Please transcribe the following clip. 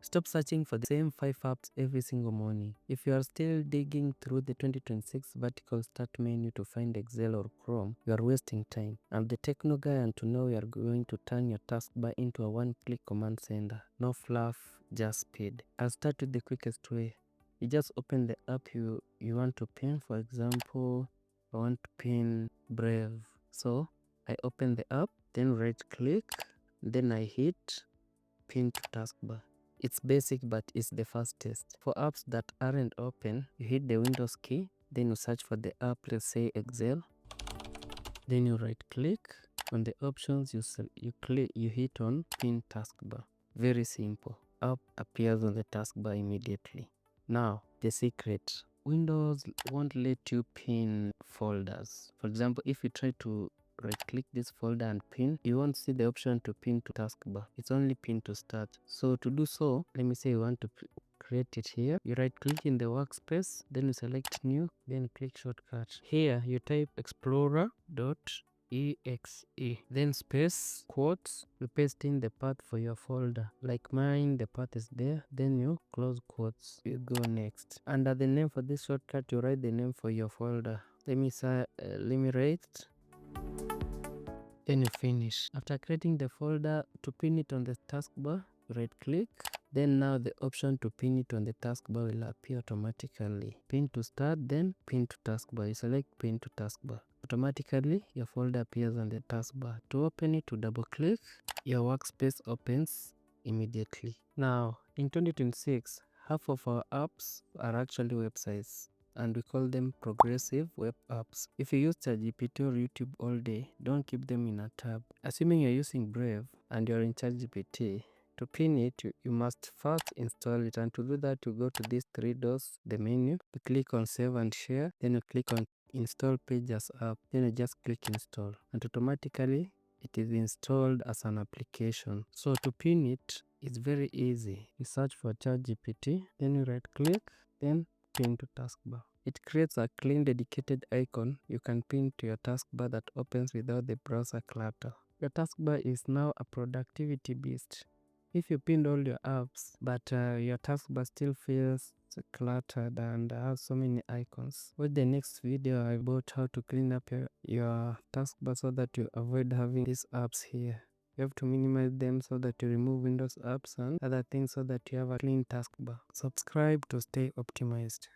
Stop searching for the same 5 apps every single morning. If you are still digging through the 2026 vertical start menu to find Excel or Chrome, you are wasting time. I'm the techno guy, and to know we are going to turn your taskbar into a one-click command center. No fluff, just speed. I'll start with the quickest way. You just open the app you want to pin. For example, I want to pin Brave. So I open the app, then right click, then I hit pin to taskbar. It's basic, but it's the fastest. For apps that aren't open, you hit the Windows key, then you search for the app, let's say Excel. Then you right click on the options, you hit on pin taskbar. Very simple. App appears on the taskbar immediately. Now, the secret. Windows won't let you pin folders. For example, if you try to right click this folder and pin, you won't see the option to pin to taskbar. It's only pin to start. So to do so, let me say you want to create it here. You right click in the workspace, then you select new, then click shortcut. Here you type explorer.exe, then space quotes, you paste in the path for your folder. Like mine, the path is there, then you close quotes, you go next. Under the name for this shortcut, you write the name for your folder. Let me write, then you finish. After creating the folder, to pin it on the taskbar, right click, then now the option to pin it on the taskbar will appear automatically. Pin to start, then pin to taskbar. You select pin to taskbar. Automatically your folder appears on the taskbar. To open it, to double click, your workspace opens immediately. Now in 2026, half of our apps are actually websites, and we call them progressive web apps. If you use ChatGPT or YouTube all day, don't keep them in a tab. Assuming you're using Brave and you're in ChatGPT, to pin it, you must first install it, and to do that, you go to these three dots, the menu, you click on save and share, then you click on install page as app, then you just click install, and automatically it is installed as an application. So to pin it, it's very easy. You search for ChatGPT, then you right click, then pin to taskbar. It creates a clean dedicated icon you can pin to your taskbar that opens without the browser clutter. Your taskbar is now a productivity beast. If you pinned all your apps, but your taskbar still feels cluttered and has so many icons, watch the next video about how to clean up your taskbar so that you avoid having these apps here. You have to minimize them so that you remove Windows apps and other things so that you have a clean taskbar. Subscribe to stay optimized.